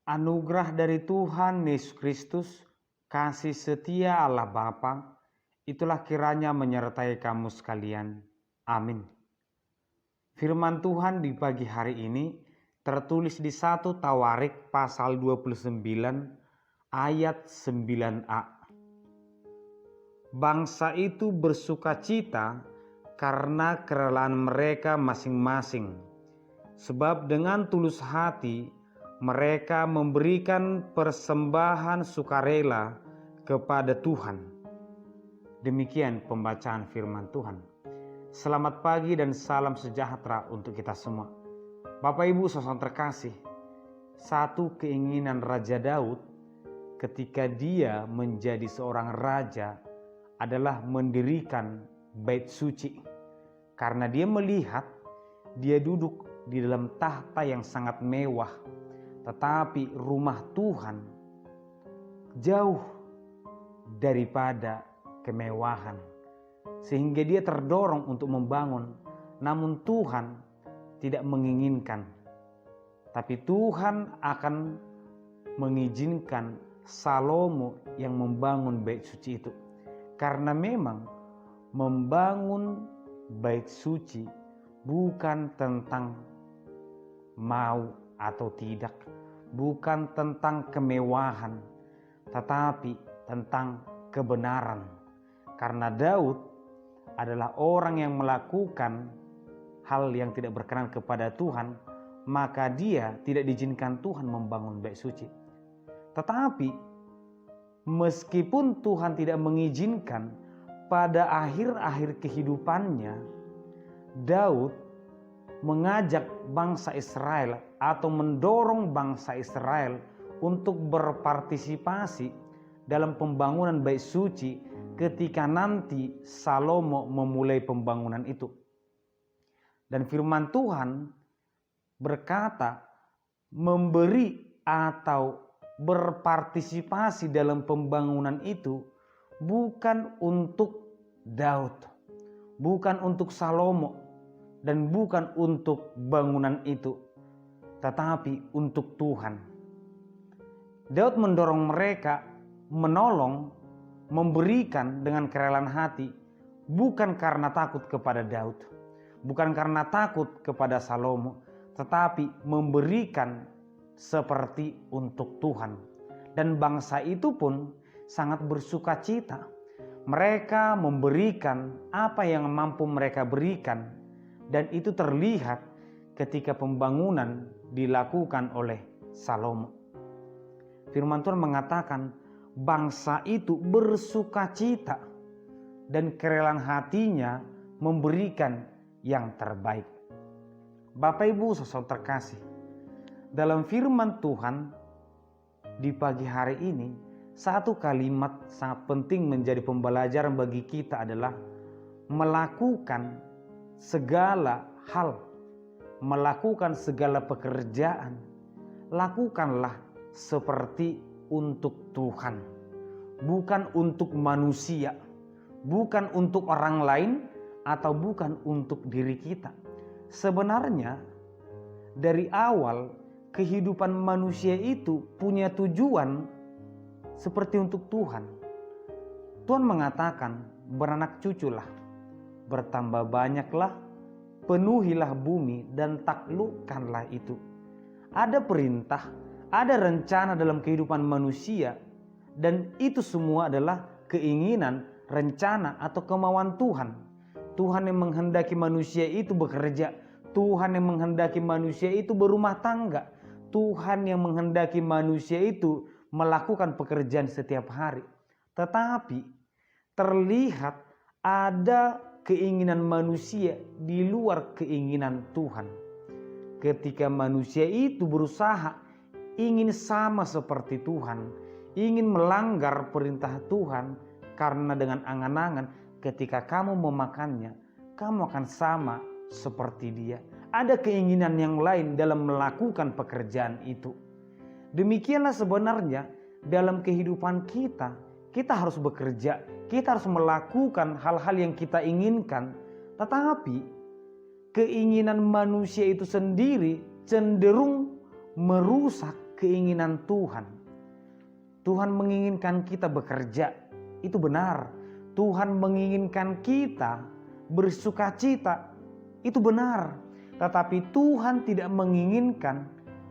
Anugerah dari Tuhan Yesus Kristus, kasih setia Allah Bapa, itulah kiranya menyertai kamu sekalian. Amin. Firman Tuhan di pagi hari ini tertulis di 1 Tawarik pasal 29 ayat 9a. Bangsa itu bersukacita karena kerelaan mereka masing-masing, sebab dengan tulus hati mereka memberikan persembahan sukarela kepada Tuhan. Demikian pembacaan firman Tuhan. Selamat pagi dan salam sejahtera untuk kita semua. Bapak Ibu saudara terkasih, satu keinginan Raja Daud ketika dia menjadi seorang raja adalah mendirikan bait suci. Karena dia melihat dia duduk di dalam tahta yang sangat mewah, tetapi rumah Tuhan jauh daripada kemewahan, sehingga dia terdorong untuk membangun. Namun Tuhan tidak menginginkan, tapi Tuhan akan mengizinkan Salomo yang membangun bait suci itu. Karena memang membangun bait suci bukan tentang mau atau tidak, bukan tentang kemewahan, tetapi tentang kebenaran. Karena Daud adalah orang yang melakukan hal yang tidak berkenan kepada Tuhan, maka dia tidak diizinkan Tuhan membangun bait suci. Tetapi meskipun Tuhan tidak mengizinkan, pada akhir-akhir kehidupannya Daud mengajak bangsa Israel atau mendorong bangsa Israel untuk berpartisipasi dalam pembangunan bait suci ketika nanti Salomo memulai pembangunan itu. Dan firman Tuhan berkata, memberi atau berpartisipasi dalam pembangunan itu bukan untuk Daud, bukan untuk Salomo, dan bukan untuk bangunan itu, tetapi untuk Tuhan. Daud mendorong mereka menolong, memberikan dengan kerelaan hati, bukan karena takut kepada Daud, bukan karena takut kepada Salomo, tetapi memberikan seperti untuk Tuhan. Dan bangsa itu pun sangat bersukacita. Mereka memberikan apa yang mampu mereka berikan, dan itu terlihat ketika pembangunan dilakukan oleh Salomo. Firman Tuhan mengatakan bangsa itu bersukacita dan kerelaan hatinya memberikan yang terbaik. Bapak Ibu saudara terkasih, dalam firman Tuhan di pagi hari ini, satu kalimat sangat penting menjadi pembelajaran bagi kita adalah melakukan segala hal, melakukan segala pekerjaan, lakukanlah seperti untuk Tuhan, bukan untuk manusia, bukan untuk orang lain, atau bukan untuk diri kita. Sebenarnya dari awal kehidupan manusia itu punya tujuan seperti untuk Tuhan. Tuhan mengatakan, beranak cuculah, bertambah banyaklah, penuhilah bumi dan taklukkanlah itu. Ada perintah, ada rencana dalam kehidupan manusia, dan itu semua adalah keinginan, rencana atau kemauan Tuhan. Tuhan yang menghendaki manusia itu bekerja, Tuhan yang menghendaki manusia itu berumah tangga, Tuhan yang menghendaki manusia itu melakukan pekerjaan setiap hari. Tetapi terlihat ada keinginan manusia di luar keinginan Tuhan. Ketika manusia itu berusaha ingin sama seperti Tuhan, ingin melanggar perintah Tuhan, karena dengan angan-angan ketika kamu memakannya, kamu akan sama seperti dia. Ada keinginan yang lain dalam melakukan pekerjaan itu. Demikianlah sebenarnya dalam kehidupan kita. Kita harus bekerja, kita harus melakukan hal-hal yang kita inginkan. Tetapi keinginan manusia itu sendiri cenderung merusak keinginan Tuhan. Tuhan menginginkan kita bekerja, itu benar. Tuhan menginginkan kita bersukacita, itu benar. Tetapi Tuhan tidak menginginkan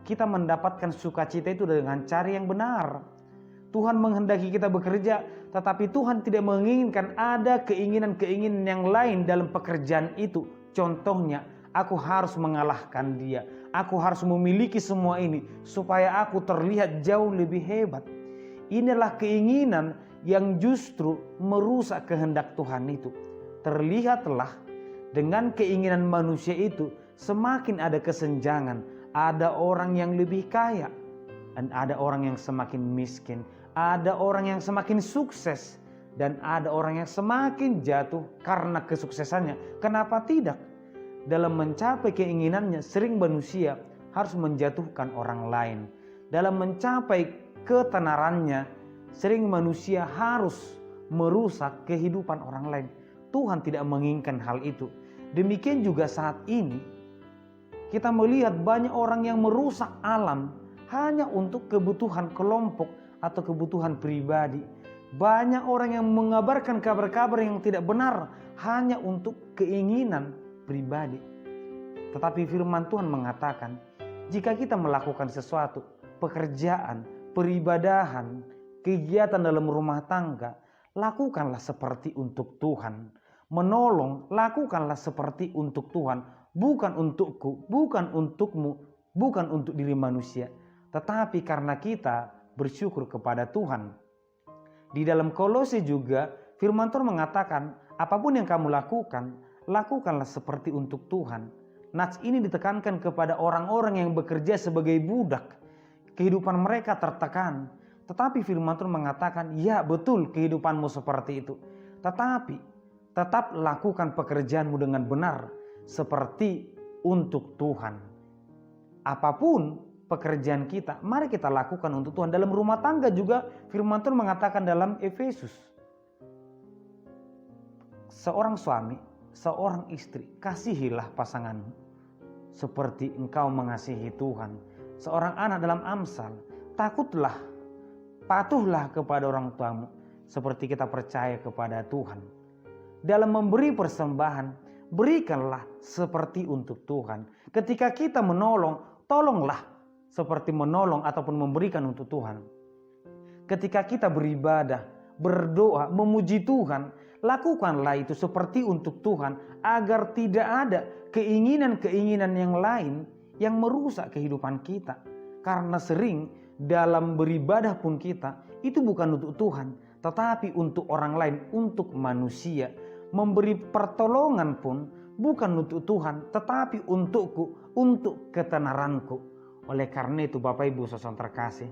kita mendapatkan sukacita itu dengan cara yang benar. Tuhan menghendaki kita bekerja, tetapi Tuhan tidak menginginkan ada keinginan-keinginan yang lain dalam pekerjaan itu. Contohnya, aku harus mengalahkan dia. Aku harus memiliki semua ini supaya aku terlihat jauh lebih hebat. Inilah keinginan yang justru merusak kehendak Tuhan itu. Terlihatlah dengan keinginan manusia itu semakin ada kesenjangan. Ada orang yang lebih kaya dan ada orang yang semakin miskin. Ada orang yang semakin sukses dan ada orang yang semakin jatuh karena kesuksesannya. Kenapa tidak? Dalam mencapai keinginannya sering manusia harus menjatuhkan orang lain. Dalam mencapai ketenarannya sering manusia harus merusak kehidupan orang lain. Tuhan tidak menginginkan hal itu. Demikian juga saat ini kita melihat banyak orang yang merusak alam hanya untuk kebutuhan kelompok atau kebutuhan pribadi. Banyak orang yang mengabarkan kabar-kabar yang tidak benar hanya untuk keinginan pribadi. Tetapi firman Tuhan mengatakan, jika kita melakukan sesuatu, pekerjaan, peribadahan, kegiatan dalam rumah tangga, lakukanlah seperti untuk Tuhan. Menolong, lakukanlah seperti untuk Tuhan. Bukan untukku, bukan untukmu, bukan untuk diri manusia. Tetapi karena kita bersyukur kepada Tuhan. Di dalam Kolose juga firman Tuhan mengatakan, apapun yang kamu lakukan, lakukanlah seperti untuk Tuhan. Nats ini ditekankan kepada orang-orang yang bekerja sebagai budak. Kehidupan mereka tertekan. Tetapi firman Tuhan mengatakan, ya betul kehidupanmu seperti itu. Tetapi tetap lakukan pekerjaanmu dengan benar seperti untuk Tuhan. Apapun pekerjaan kita, mari kita lakukan untuk Tuhan. Dalam rumah tangga juga firman Tuhan mengatakan dalam Efesus, seorang suami, seorang istri, kasihilah pasanganmu seperti engkau mengasihi Tuhan. Seorang anak dalam Amsal, takutlah, patuhlah kepada orang tuamu seperti kita percaya kepada Tuhan. Dalam memberi persembahan, berikanlah seperti untuk Tuhan. Ketika kita menolong, tolonglah seperti menolong ataupun memberikan untuk Tuhan. Ketika kita beribadah, berdoa, memuji Tuhan, lakukanlah itu seperti untuk Tuhan, agar tidak ada keinginan-keinginan yang lain yang merusak kehidupan kita. Karena sering dalam beribadah pun kita, itu bukan untuk Tuhan, tetapi untuk orang lain, untuk manusia. Memberi pertolongan pun bukan untuk Tuhan, tetapi untukku, untuk ketenaranku. Oleh karena itu Bapak Ibu saudara terkasih,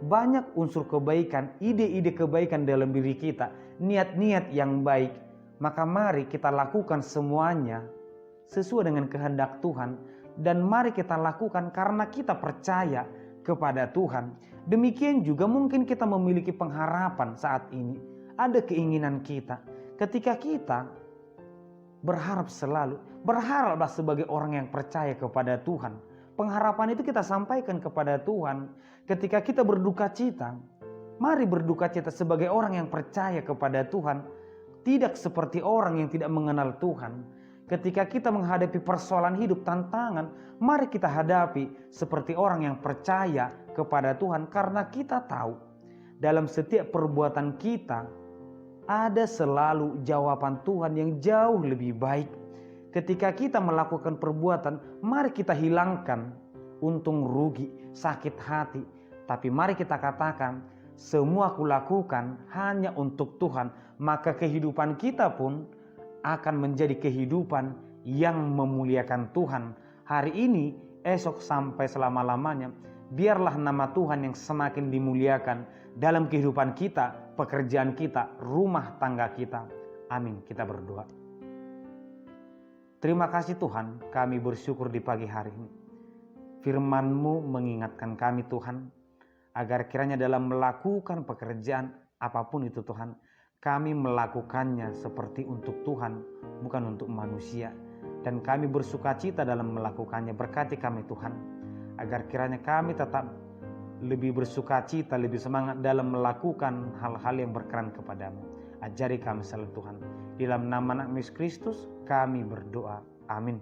banyak unsur kebaikan, ide-ide kebaikan dalam diri kita, niat-niat yang baik. Maka mari kita lakukan semuanya sesuai dengan kehendak Tuhan. Dan mari kita lakukan karena kita percaya kepada Tuhan. Demikian juga mungkin kita memiliki pengharapan saat ini. Ada keinginan kita. Ketika kita berharap selalu, berharaplah sebagai orang yang percaya kepada Tuhan. Pengharapan itu kita sampaikan kepada Tuhan. Ketika kita berduka cita, mari berduka cita sebagai orang yang percaya kepada Tuhan. Tidak seperti orang yang tidak mengenal Tuhan. Ketika kita menghadapi persoalan hidup, tantangan, mari kita hadapi seperti orang yang percaya kepada Tuhan. Karena kita tahu dalam setiap perbuatan kita ada selalu jawaban Tuhan yang jauh lebih baik. Ketika kita melakukan perbuatan, mari kita hilangkan untung rugi, sakit hati. Tapi mari kita katakan, semua kulakukan hanya untuk Tuhan. Maka kehidupan kita pun akan menjadi kehidupan yang memuliakan Tuhan. Hari ini, esok sampai selama-lamanya, biarlah nama Tuhan yang semakin dimuliakan dalam kehidupan kita, pekerjaan kita, rumah tangga kita. Amin. Kita berdoa. Terima kasih Tuhan, kami bersyukur di pagi hari ini. Firman-Mu mengingatkan kami Tuhan, agar kiranya dalam melakukan pekerjaan apapun itu Tuhan, kami melakukannya seperti untuk Tuhan, bukan untuk manusia. Dan kami bersukacita dalam melakukannya. Berkati kami Tuhan, agar kiranya kami tetap lebih bersuka cita, lebih semangat dalam melakukan hal-hal yang berkenan kepadamu. Ajari kami selalu Tuhan. Di dalam nama Anak Yesus Kristus kami berdoa. Amin.